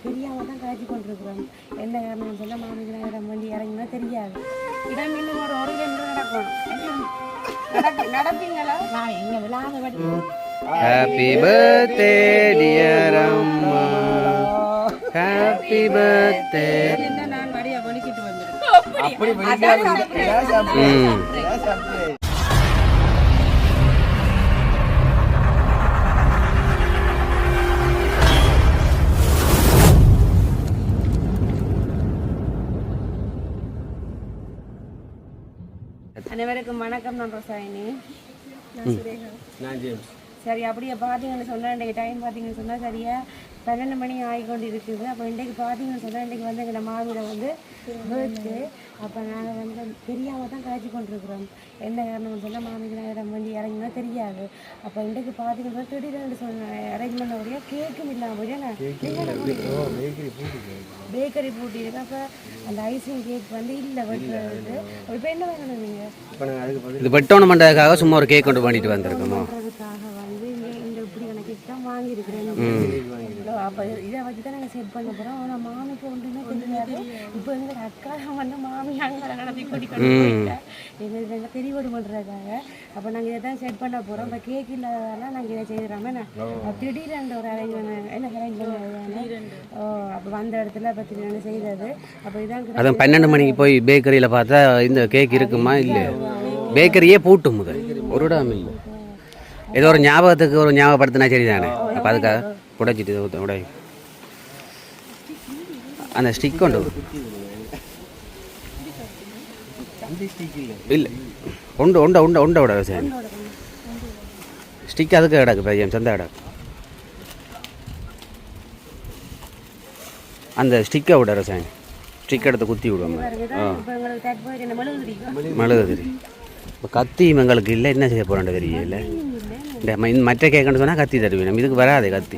தெரியாமல் தான் காய்ச்சி கொண்டிருக்கிறோம். என்ன காரணம் சொல்ல மாமிக்கு நேரம் வண்டி இறங்கினா தெரியாது. இடம் இன்னும் ஒரு கிலோமீட்டர் நடக்கணும். நடப்பீங்களா? நான் எங்கே விழாத படி. Happy birthday dear Amma. Happy birthday. நான் வடியா வலிக்கிட்டு வந்துடுறேன். அனைவருக்கும் வணக்கம். நான் ரோசாயினி. நான் ஜேம்ஸ். சரி, அப்படியே பார்த்தீங்கன்னு சொன்னால் இன்றைக்கு டைம் பார்த்தீங்கன்னு சொன்னால் சரியாக 12 மணி ஆகிக்கொண்டு இருக்குது. அப்போ இன்றைக்கு பார்த்தீங்கன்னு சொன்னால் இன்றைக்கு வந்து எங்கள் மாமியில் வந்து பர்த்டே. அப்போ நாங்கள் வந்து தெரியாமல் தான் காய்ச்சி கொண்டிருக்கிறோம். என்ன காரணம் சொன்னால் மாமிக்கு நேரம் வண்டி இறங்கினா தெரியாது. அப்போ இன்றைக்கு பார்த்தீங்கன்னா திடீர்னு சொன்ன அரேஞ்ச்மெண்ட் வழியாக கேக்கும் இல்லாமல் போய் பேக்கரி பூட்டிருக்கு. அப்போ அந்த ஐஸ்கிரீம் கேக் வந்து இல்லை வெட்டுறதுக்கு. இப்போ என்ன வேணும் நீங்கள்? இது வெட்டணும் பண்ணுறதுக்காக சும்மா ஒரு கேக் கொண்டு பண்ணிட்டு வந்திருக்கோம். வந்து இந்த இப்படியான கேக் தான் வாங்கியிருக்கிறேன். அப்போ இதை வச்சு தான் நாங்கள் செட் பண்ண போகிறோம். ஆனால் மாமிக்கு ஒன்றுமே தெரியாது. இப்போ எங்கள் அக்கா வந்து மாமி அங்கே நடத்தி கூட்டிக்கொண்டு போயிட்டேன் எங்களுக்கு தெளிவடு பண்ணுறதுக்காக. அப்போ நாங்கள் இதை தான் செட் பண்ண போகிறோம். இப்போ கேக் இல்லாததால நாங்கள் இதை செய்கிறோமே. நான் திடீரென்று ஒரு அரேஞ்ச்மெண்ட் என்ன அரேஞ்ச் பண்ணுறது. அப்போ வந்த இடத்துல இப்போ திடீர்னு செய்கிறது. அப்போ இதான் அதான் 12 மணிக்கு போய் பேக்கரியில் பார்த்தா இந்த கேக் இருக்குமா இல்லையா? பேக்கரியே பூட்டும் முதல் ஒரு இடம் இல்லை. ஏதோ ஒரு ஞாபகத்துக்கு ஒரு ஞாபகப்படுத்தினா சரி தானே. அப்போ அதுக்காக உடைச்சிட்டு உடை அந்த ஸ்டிக் கொண்டு இல்லை உண்டு உண்டை உண்டை உண்டை விட சார் ஸ்டிக் அதுக்கு கிடக்கு பையன் சந்தை கிடக்கு. அந்த ஸ்டிக்கை விட சார் ஸ்டிக் எடுத்து குத்தி விடுவோம். மெழுகுதிரி இப்போ கத்தி எங்களுக்கு இல்லை. என்ன செய்ய போகிறோம் தெரியல. இந்த மற்ற கேட்கணும்னு சொன்னால் கத்தி தருவேன். நம்ம இதுக்கு வராது கத்தி.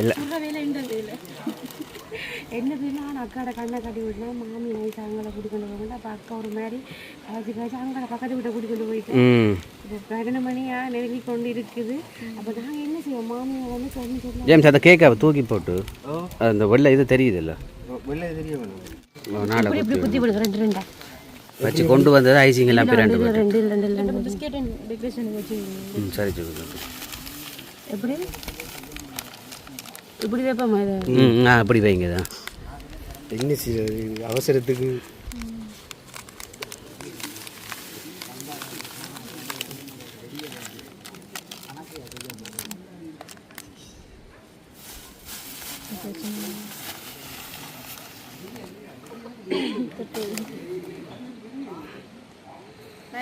இல்லை என்ன நான் அக்காட கண்ணை கட்டி விட்டுனா மாமி நைஸ் அவங்கள கூட்டிக்கொண்டு போகணும். அப்போ அக்கா ஒரு மாதிரி காய்ச்சி காய்ச்சி அவங்கள பக்கத்து வீட்டை கூட்டிக்கொண்டு போயிட்டு இப்போ 12 மணியாக நெருங்கி கொண்டு இருக்குது. அப்போ நாங்கள் என்ன செய்வோம்? மாமியை வந்து சொல்லி ஜேம்ஸ் அந்த கேக்கை தூக்கி போட்டு அந்த வெள்ளை இது தெரியுது இல்லை இப்படி குத்தி போடுங்க. 2 வச்சு கொண்டு வந்தது ஐசிங் எல்லாம் 2 சரி எப்படி இப்படி வைப்போமா? அப்படி வைங்க தான். என்ன செய்யறது அவசரத்துக்கு.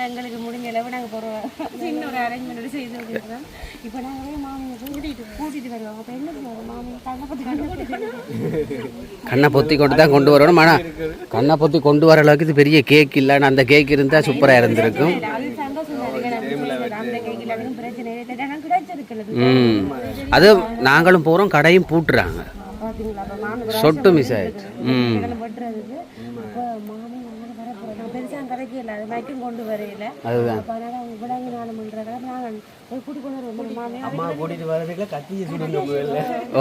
எங்களுக்கு முடிஞ்ச அளவு நாங்கள் போகிறோம். சின்ன ஒரு அரேஞ்ச்மெண்ட் செய்து வச்சுருக்கோம். இப்போ நாங்கள் மாமியை கூட்டிகிட்டு வருவோம். அப்போ என்ன பண்ணுவோம்? மாமி கண்ணை பொத்தி கொண்டு தான் கொண்டு வரணும். ஆனால் கண்ணை பொத்தி கொண்டு வர அளவுக்கு இது பெரிய கேக் இல்லைன்னு அந்த கேக் இருந்தால் சூப்பராக இருந்திருக்கும். அது சந்தோஷம். அந்த கேக் இல்லாத பிரச்சனை கிடைச்சிருக்கிறது. அது நாங்களும் போகிறோம், கடையும் பூட்டுறாங்க. சொட்டு மிஸ் ஆயிடுச்சு. வெட்டுறதுக்கு இப்போ மாமி பெருசாக கரைக்கல. அது மைக்கும் கொண்டு வரையில. அதுதான் அப்போ அதனால் அவங்க விடாங்க 4 மணின்றதுக்காக நாங்கள் போய் கூட்டி கொண்டு வருவோம். மாமியா அம்மா கூட்டிட்டு வரதுக்குள்ள கத்தியை சுடுங்க. ஓ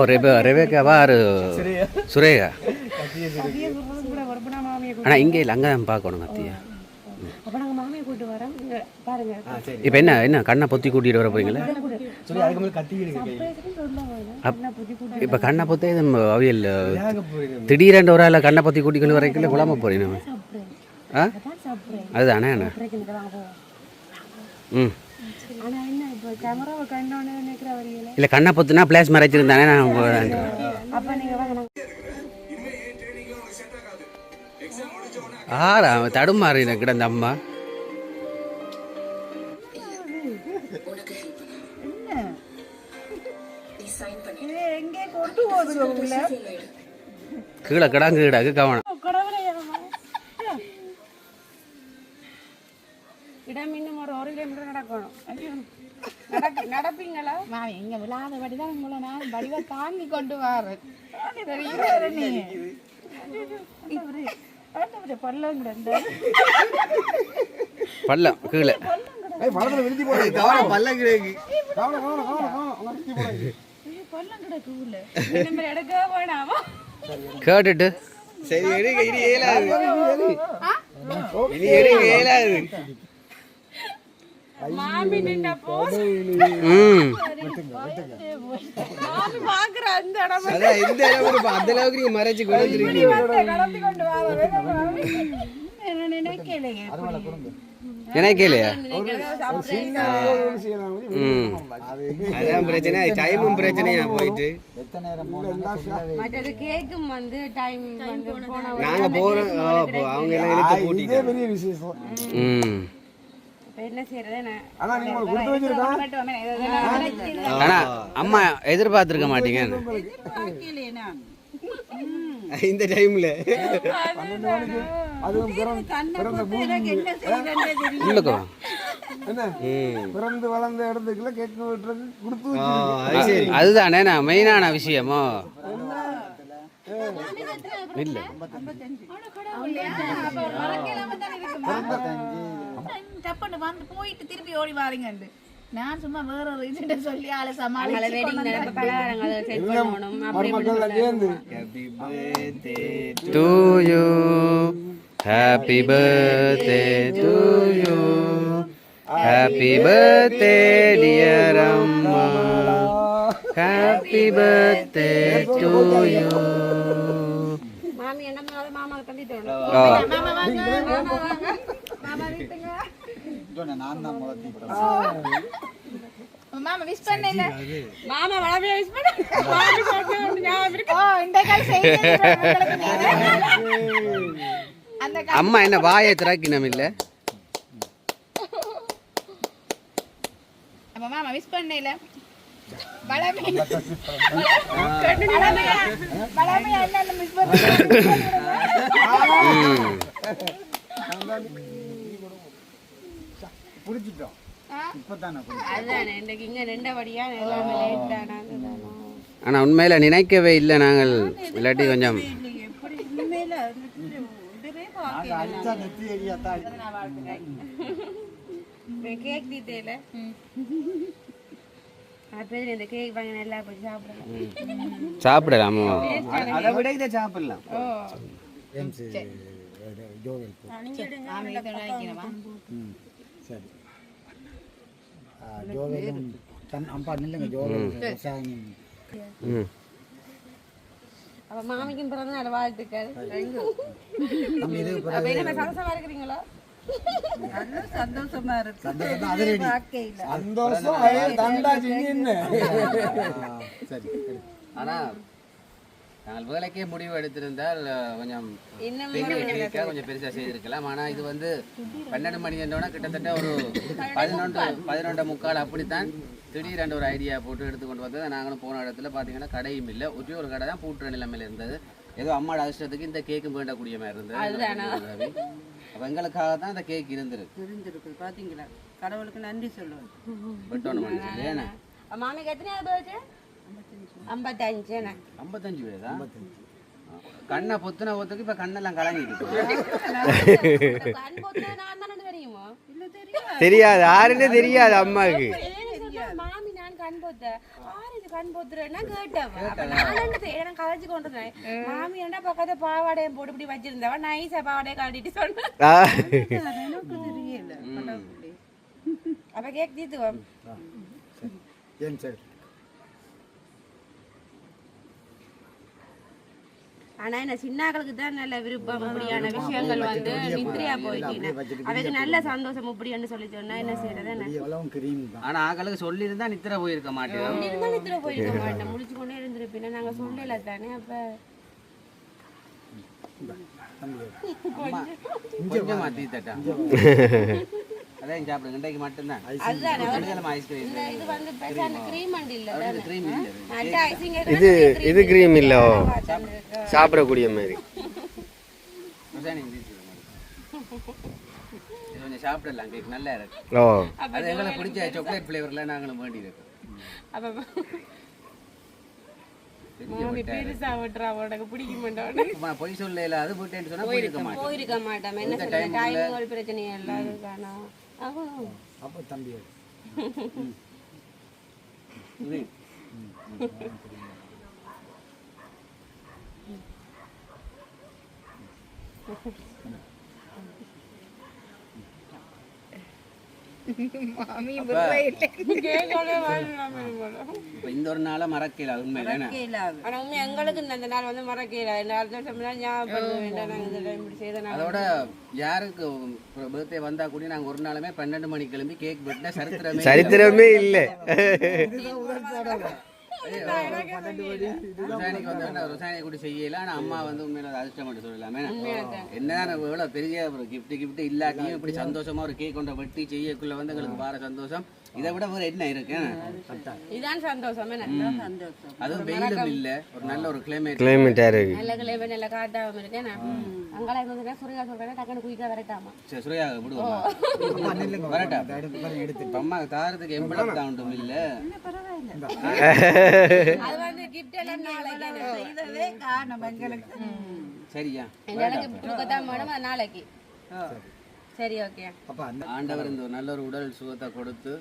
ரெபேக்காவா சுரேகா கூட வரப்போனா மாமியை ஆனால் இங்கே இல்லை, அங்கே தான் பார்க்கணும் கத்தியா. அப்போ நாங்கள் மாமியை கூட்டு வரோம். பாருங்க இப்போ என்ன கண்ணை பொத்தி கூட்டிகிட்டு வர போறீங்களா? இப்போ கண்ணை பொத்தி அவியல் திடீரென்று ஒரு ஆள் கண்ணை பொத்தி கூட்டிக்கொண்டு வரைக்கும் குழம்ப போறீங்க நம்ம. அதுதானே அண்ணா. இல்லை கண்ணை பொத்துனா பிளாஸ் மறைச்சிருந்தானே நான். தடுமாறி கிடந்த அம்மா. கீழே கிடாங்கு கிடாக்கு கவனம். இடம் இன்னும் ஒரு கிலோமீட்டர் நடக்கணும். நடப்பீங்களா? நான் எங்க விழாதபடி தான் உங்களை நான் வடிவ தாங்கி கொண்டு வரேன். பள்ளம் கீழே ஏய் பழத்துல விரிச்சி போடு கவனம் பல்ல கிடக்கு கவனம் அங்க விரிச்சி போடு பல்லம் கிடக்கு உள்ள நம்ம எடுக்க வேணாமா கேட்டுட்டு சரி எடுங்க இனி ஏலாது இனி எடுங்க ஏலாது மாமி நின்ன போது மாமி பாக்குற அந்த இடம் அதான் இந்த அளவுக்கு அந்த அளவுக்கு நீங்க மறைச்சு கொண்டு வந்துருக்கீங்க கடந்து கொண்டு வர என்ன நினைக்கலையே நினைக்கலையா அதான் பிரச்சனை டைமும் பிரச்சனையா போயிட்டு மற்றது கேக்கும் வந்து டைம் வந்து போன நாங்க போறோம் அவங்க எல்லாம் இழுத்து கூட்டிட்டு பெரிய விசேஷம் என்ன செய்யறது ஆனா நீங்க கொடுத்து வச்சிருக்கா ஆனா அம்மா எதிர்பார்த்திருக்க மாட்டீங்க இந்த டைம்ல அதுவும் பிறந்த உள்ளுக்கோ என்ன பிறந்து வளர்ந்த இடத்துக்குள்ள கேக் வெட்டுறது கொடுத்து அது சரி அதுதானே நான் மெயினான விஷயமோ இல்லை டப்புன்னு வந்து போயிட்டு திருப்பி ஓடி வாரீங்க நான் சும்மா வேற ஒரு இது சொல்லி ஆளை அவங்கள வெட்டிங் நடக்க பலகாரங்களை செட் பண்ணணும் அப்படி மருமக்கள் சேர்ந்து happy birthday to you happy birthday to you happy birthday dear அம்மா ஹாப்பி பர்த்டே டு யூ மாமி என்ன மாமாக்கு தள்ளி தரணும் மாமா வாங்க மாமா வாங்க மாமா வீட்டுங்க மாமா விஷ் பண்ணல மாமா வளமையா விஷ் பண்ண மாமி சொல்றது ஞாபகம் இருக்கு ஓ இந்த கால் செய்தி அந்த அம்மா என்ன வாயை திறக்கினம் இல்ல அப்ப மாமா விஷ் பண்ணல பலமே என்ன மிஸ் புடிச்சிட்டோம் இப்பதானே அதுதானே இன்னைக்கு இங்க ரெண்டபடியா எல்லாமே லேட் தானா ஆனால் உண்மையில் நினைக்கவே இல்லை நாங்கள் இல்லாட்டி கொஞ்சம் கேக் டீட்டெயில அப்படி இந்த கேக் வாங்கி நல்லா போய் சாப்பிடலாம் சாப்பிடலாமோ அதை விட இதை சாப்பிடலாம் சரி ஜோவேலும் அம்பா நில்லுங்க ஜோவேலும் அப்ப மாமிக்கும் பிறந்த நாள் வாழ்த்துக்கள் அப்ப என்ன சந்தோஷமா இருக்கிறீங்களா சந்தோஷமா இருக்கு சந்தோஷம் தந்தாச்சு என்ன சரி ஆனால் நாங்கள் வேலைக்கே முடிவு எடுத்திருந்தால் கொஞ்சம் பெரிய கேக்காக கொஞ்சம் பெருசாக செய்திருக்கலாம் ஆனால் இது வந்து 12 மணி என்றோன்னா கிட்டத்தட்ட ஒரு 11:30 அப்படித்தான் திடீரென்று ஒரு ஐடியா போட்டு எடுத்துக்கொண்டு வந்தது. நாங்களும் போன இடத்துல பார்த்தீங்கன்னா கடையும் இல்லை, ஒரே ஒரு கடை தான் பூட்டுற நிலைமையில் இருந்தது. ஏதோ அம்மாவோட அதிர்ஷ்டத்துக்கு இந்த கேக்கும் வேண்டக்கூடிய மாதிரி இருந்தது. அப்போ எங்களுக்காக தான் இந்த கேக் இருந்திருக்கு. பாத்தீங்களா, கடவுளுக்கு நன்றி சொல்லுவோம். வெட்டோன்னு மனுஷன் ஏன்னா மாமிக்கு எத்தனையாவது போச்சு? 55. 55 வயதா? கண்ணை பொத்துன ஒத்துக்கு இப்ப கண்ணெல்லாம் கலங்கிட்டு தெரியாது, யாருன்னே தெரியாது அம்மாவுக்கு. மாமி நான் கண் பொத்த கண் பொத்துறேன்னா கேட்டவன் கலைச்சு கொண்டுருந்தேன். மாமி என்ன பக்கத்தை பாவாடையை போட்டு இப்படி வச்சிருந்தவ நைஸா பாவாடையை கழட்டிட்டு சொன்னேன். அப்ப கேக் தீத்துவோம். ஆனா என்ன சின்னாக்களுக்கு தான் நல்ல விருப்பம், இப்படியான விஷயங்கள் வந்து நித்ரையா போயிட்டீங்க, அவைக்கு நல்ல சந்தோஷம் இப்படின்னு சொல்லி சொன்னா என்ன செய்யறது. ஆனா ஆக்களுக்கு சொல்லி இருந்தா நித்திர போயிருக்க மாட்டேன், நித்திர போயிருக்க மாட்டேன், முடிச்சு கொண்டே இருந்திருப்பீங்க. நாங்க சொல்லல தானே. அப்ப கொஞ்சம் மாத்தி தட்டா அதான் சாப்பிடுங்க, இன்றைக்கு மட்டும்தான். இது வந்து கிரீம் அண்ட் இல்ல, இது கிரீம் இல்ல, சாப்பிடக்கூடிய மாதிரி. கொஞ்சம் சாப்பிடலாம், கேக் நல்லா இருக்கு. ஓ, அது எங்களுக்கு பிடிச்ச சாக்லேட் ஃபிளேவர்ல நாங்களும் வேண்டி இருக்கோம். பொய் சொல்ல அது போயிட்டேன்னு சொன்னா போயிருக்க மாட்டோம். போயிருக்க மாட்டோம். என்ன சொல்ல, டைமிங் பிரச்சனை எல்லாம். அப்போ தம்பி இது மாமி இப்ப இந்த ஒரு நாளை மறக்கல உண்மையில ஆனா உண்மை எங்களுக்கு இந்த நாள் வந்து மறக்கல ஞாபகம் அதோட யாருக்கு பர்த்டே வந்தா கூட நாங்க ஒரு நாளுமே 12 மணிக்கு கிளம்பி கேக் வெட்டினா சரித்திரமே இல்ல. ரோசானியை கூட செய்யல. ஆனா அம்மா வந்து உண்மையில அதிர்ஷ்டம் மட்டும் சொல்லலாமே. என்னதான் எவ்வளவு பெரிய ஒரு கிஃப்ட் இல்லாட்டியும் இப்படி சந்தோஷமா ஒரு கேக் கொண்ட வெட்டி செய்யக்குள்ள வந்து எங்களுக்கு பார சந்தோஷம். இதை விட வேற என்ன இருக்கு? இதான் சந்தோஷம். அதுவும் வெயிலும் இல்ல, ஒரு நல்ல ஒரு கிளைமேட் இருக்கு. நல்ல கிளைமேட் நல்ல காட்டாம இருக்கேன். அங்கெல்லாம் இருந்ததுன்னா சுரையா சொல்றேன் டக்குனு குயிக்கா வரட்டாமா. சரி சுரையா விடுவோம் வரட்டா. அம்மா தாரத்துக்கு எம்பளம் தான் ஒன்றும் இல்ல. அது வந்து கிஃப்ட் எல்லாம் நாளைக்கு செய்ததே காரணம் எங்களுக்கு. சரியா என்னால கிஃப்ட் கொடுக்கத்தான் மேடம் நாளைக்கு. சரி ஓகே. ஆண்டவர் இந்த ஒரு நல்ல ஒரு உடல் சுகத்தை கொடுத்து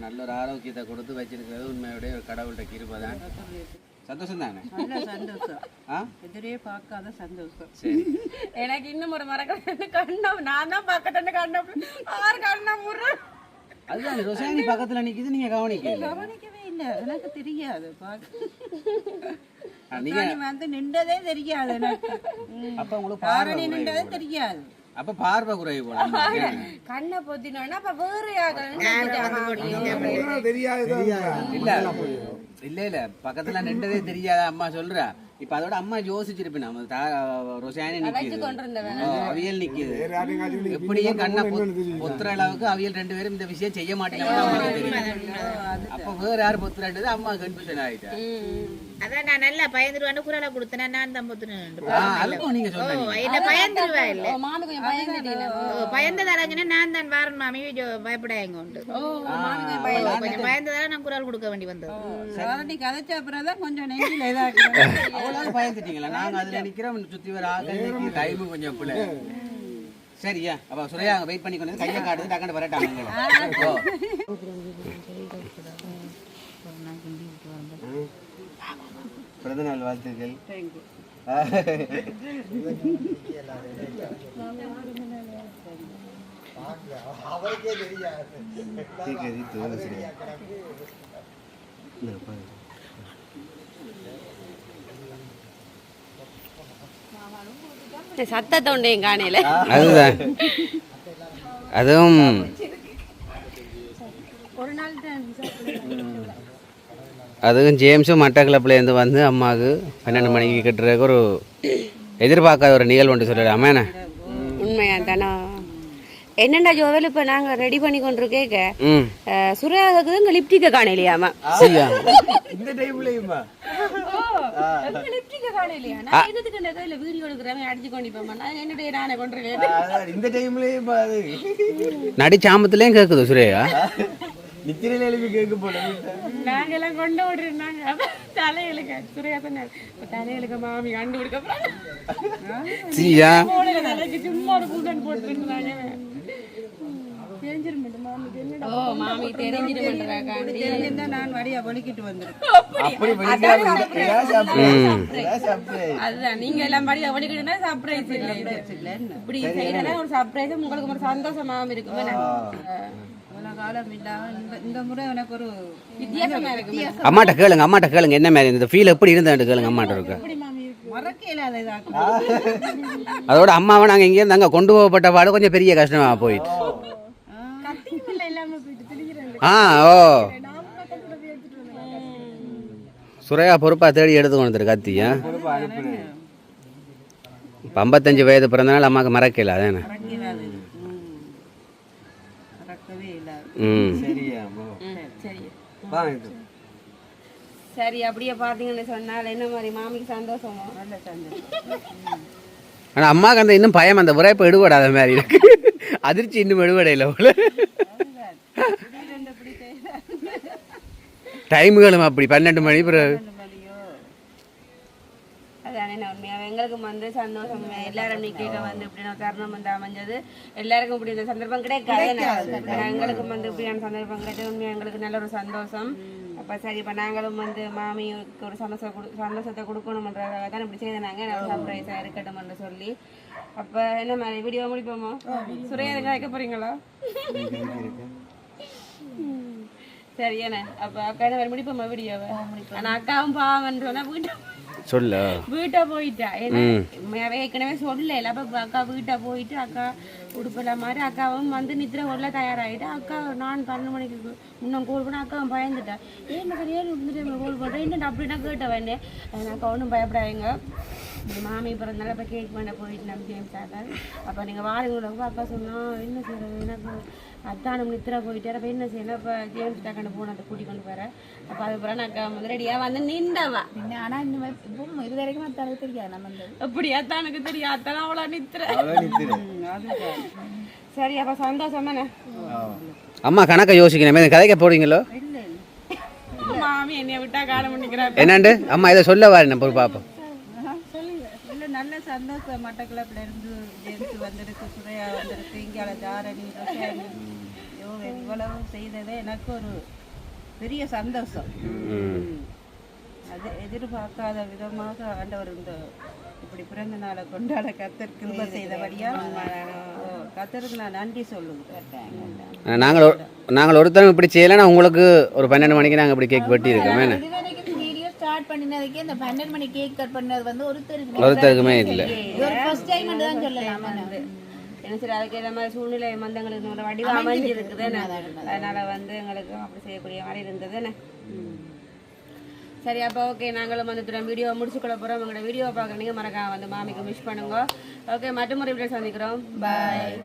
நல்ல ஒரு ஆரோக்கியத்தை கொடுத்து வச்சிருக்கிறது உண்மையுடைய ஒரு கடவுள்கிட்ட கிருபை தான். சந்தோஷம் தானே? சந்தோஷம். எதிரே பார்க்காத சந்தோஷம். சரி. எனக்கு இன்னும் ஒரு மறக்க கண்ணம் நான் தான் பார்க்கட்டேன்னு கண்ணம் ஆறு கண்ணம் முறை. அதுதான் ரோசானி பக்கத்துல நிக்குது, நீங்க கவனிக்கவே இல்லை. எனக்கு தெரியாது நீங்க வந்து நின்றதே தெரியாது எனக்கு. அப்ப உங்களுக்கு பார்வை நின்றதே தெரியாது. அப்ப பார்வை குறைவு போல. கண்ணை பொத்தினோன்னா அப்ப வேற யாரும் தெரியாது இல்ல இல்ல பக்கத்துல நின்றதே தெரியாத அம்மா சொல்றா. இப்ப அதோட அம்மா யோசிச்சிருப்பேன். நம்ம ரோசானி நிக்குது, அவியல் நிக்குது, எப்படியும் கண்ணை பொத்துற அளவுக்கு அவியல் 2 பேரும் இந்த விஷயம் செய்ய மாட்டேங்க. அப்ப வேற யாரு பொத்துறது அம்மா கன்ஃபியூஷன் ஆயிட்டா. அதான் நான் நல்லா பயந்துருவான்னு குரலை கொடுத்தேன். நான் தான் பொத்துனேன். அதுக்கும் நீங்க சொல்றீங்க பயந்துருவா இல்ல மாமி கொஞ்சம் பயந்துட்டீங்க. பயந்ததாராச்சுன்னா நான் தான் வாரன் மாமி பயப்படாங்க உண்டு. கொஞ்சம் பயந்ததால நான் குரல் கொடுக்க வேண்டி வந்தது. நீ கதைச்ச அப்புறம் தான் கொஞ்சம் நெஞ்சில இதாக்கு பயந்துட்டீங்களா? நாங்க அதுல நிக்கிறோம், சுத்தி வர ஆக டைம் கொஞ்சம் பிள்ளை. சரியா அப்ப சுரையா வெயிட் பண்ணி கொண்டு கையை காட்டுது டக்குனு வரட்டாங்க. பிறந்தநாள் வாழ்த்துக்கள். சத்தத்தை உண்டையும் காணையில அதுதான். அதுவும் ஒரு நாள் அதுவும் ஜேம்ஸும் மட்டக்களப்புலேருந்து வந்து அம்மாவுக்கு 12 மணிக்கு கட்டுறதுக்கு ஒரு எதிர்பார்க்காத ஒரு நிகழ்வு ஒன்று சொல்லலாமே. உண்மையா தானே? என்னண்டா ஜோவல் இப்ப நாங்க ரெடி பண்ணி கொண்டு கேட்க சுரையாவுக்கு தான் லிப்டிக்க காணலையாமா. இந்த டைம்லயுமா லிப்டிக்க காணலையா? நான் என்னதுக்கு இந்த கையில வீடியோ எடுக்கிறவன் அடிச்சு கொண்டு போமா. நான் என்னடே நானே கொண்டு இந்த டைம்லயும் நடி சாமத்துலயும் கேக்குது சுரையா. நித்திரையில எழுப்பி கேட்க போல நாங்கெல்லாம் கொண்டு விடுறாங்க. தலையெழுக்க சுரையா சொன்னார் தலையெழுக்க மாமி கண்டு கொடுக்க தலைக்கு சும்மா ஒரு கூட்டம் போட்டுருந்தாங்க. அதுதான் நீங்க எல்லாம் படியா படிக்கிட்டு சர்ப்ரைஸ் இல்லை. இப்படி செய்யறதா ஒரு சர்ப்ரைஸ் உங்களுக்கு ஒரு சந்தோஷமாவும் இருக்குமே. அம்மாட்ட கேளுங்க என்ன மாதிரி இந்த ஃபீல் எப்படி இருந்தான்னு கேளுங்க. அம்மாட்ட இருக்கு அதோட அம்மாவை நாங்க இங்கே இருந்து அங்க கொண்டு போகப்பட்ட பாடு கொஞ்சம் பெரிய கஷ்டமா போயிட்டு. ஓ சுரையா பொறுப்பா தேடி எடுத்து கொண்டு வந்துரு கத்தியா. 55 வயது பிறந்தனால அம்மாவுக்கு மறக்கல அதானே. சரி அப்படியே பாத்தீங்கன்னு சொன்னால் என்ன மாதிரி மாமிக்கு சந்தோஷமா? நல்ல சந்தோஷம். ஆனா அம்மாவுக்கு அந்த இன்னும் பயம், அந்த உரைப்ப எடுபடாத மாதிரி இருக்கு. அதிர்ச்சி இன்னும் எடுபடையில போல. டைமுகளும் அப்படி 12 மணி பிறகு. அதானே உண்மையாக எங்களுக்கும் வந்து சந்தோஷம். எல்லாரும் நீ கேட்க வந்து இப்படி தருணம் வந்து அமைஞ்சது. எல்லாருக்கும் இப்படி இந்த சந்தர்ப்பம் கிடைக்காது. எங்களுக்கும் வந்து இப்படியான சந்தர்ப்பம் கிடைச்சது உண்மையாக எங்களுக்கு நல்ல ஒரு சந்தோஷம். அப்போ சரி, இப்போ நாங்களும் வந்து மாமிக்கு ஒரு சந்தோஷத்தை கொடுக்கணுன்றதாக தான் இப்படி செய்தாங்க. நல்ல சர்ப்ரைஸாக இருக்கட்டும்னு சொல்லி. அப்போ என்ன மாதிரி வீடியோ முடிப்போமோ? சுரையா வைக்க போறீங்களா? சரி என்ன அப்போ அக்கா என்ன முடிப்போமா வீடியோவை? ஆனால் அக்காவும் பாவம்னு சொன்னால் சொல்ல வீட்டை போயிட்டா. ஏன்னா ஏற்கனவே சொல்லல. அப்போ அக்கா வீட்டை போயிட்டு அக்கா உடுப்பெல்லாம் மாதிரி அக்காவும் வந்து நித்திர உள்ள தயாராகிட்டு அக்கா நான் 12 மணிக்கு இன்னும் கோல் பண்ண அக்காவும் பயந்துட்டா. ஏன்னா சரியா இருந்துட்டு கோல் பண்ணுறேன் என்ன அப்படின்னா கேட்ட வேண்டேன். அக்கா ஒன்றும் பயப்படாதீங்க. மாமி பிறந்தாலும் இப்போ கேக் பண்ண போயிட்டு நம்ம ஜேம்ஸ் ஆக்காது. அப்போ நீங்கள் வாரங்களோட அக்கா சொன்னால் என்ன செய்யறது, எனக்கு அத்தானம் நித்திர போயிட்டு அப்போ என்ன செய்யணும். இப்போ ஜேம்ஸ் டாக்கான போனதை கூட்டி கொண்டு போகிறேன். அப்போ அதுக்கப்புறம் அக்கா வந்து ரெடியாக வந்து நின்றவா. ஆனால் இன்னும் இது வரைக்கும் அத்தானுக்கு தெரியாது. நம்ம அப்படி அத்தானுக்கு தெரியும். அத்தான அவ்வளோ நித்திர. சரி அப்போ சந்தோஷம் தானே? அம்மா கணக்கை யோசிக்கணுமே கதைக்க போறீங்களோ? மாமி என்னைய விட்டா காலம் பண்ணிக்கிறாங்க. என்னண்டு அம்மா இதை சொல்ல வாரு நம்ம ஒரு பாப்போம். இல்லை நல்ல சந்தோஷம். மட்டக்களப்பில் இருந்து ஜேம்ஸ் வந்திருக்கு, சுரையா வந்திருக்கு, இங்கே தாரணி ரசாயனி இவ்வளவு செய்ததே எனக்கு ஒரு பெரிய சந்தோஷம். அது எதிர்பார்க்காத விதமாக ஆண்டவர் இந்த இப்படி பிறந்த நாளை கொண்டாட கத்தர் கிருபை செய்தபடியா கத்தருக்கு நான் நன்றி சொல்லுவேன். நாங்கள் ஒருத்தரும் இப்படி செய்யலைன்னா உங்களுக்கு ஒரு 12 மணிக்கு நாங்கள் இப்படி கேக் வெட்டி இருக்கோமே. வீடியோ ஸ்டார்ட் பண்ணினதுக்கே இந்த 12 மணி கேக் கட் பண்ணது வந்து ஒருத்தருக்குமே இல்லை. ஒரு ஃபர்ஸ்ட் டைம் தான் சொல்லலாம். என்ன சரி அதுக்கு ஏற்ற மாதிரி சூழ்நிலை வந்து எங்களுக்கு ஒரு வடிவம் அமைஞ்சிருக்குது. அதனால வந்து எங்களுக்கு அப்படி செய்யக்கூடிய மாதிரி இருந்தது. சரி அப்போ ஓகே, நாங்களும் வந்து வீடியோ முடிச்சுக்கொள்ள போகிறோம். உங்களோட வீடியோ பார்க்குறீங்க மறக்காம வந்து மாமிக்கு விஷ் பண்ணுங்க. ஓகே, மற்றொரு வீடியோ சந்திக்கிறோம். பாய்.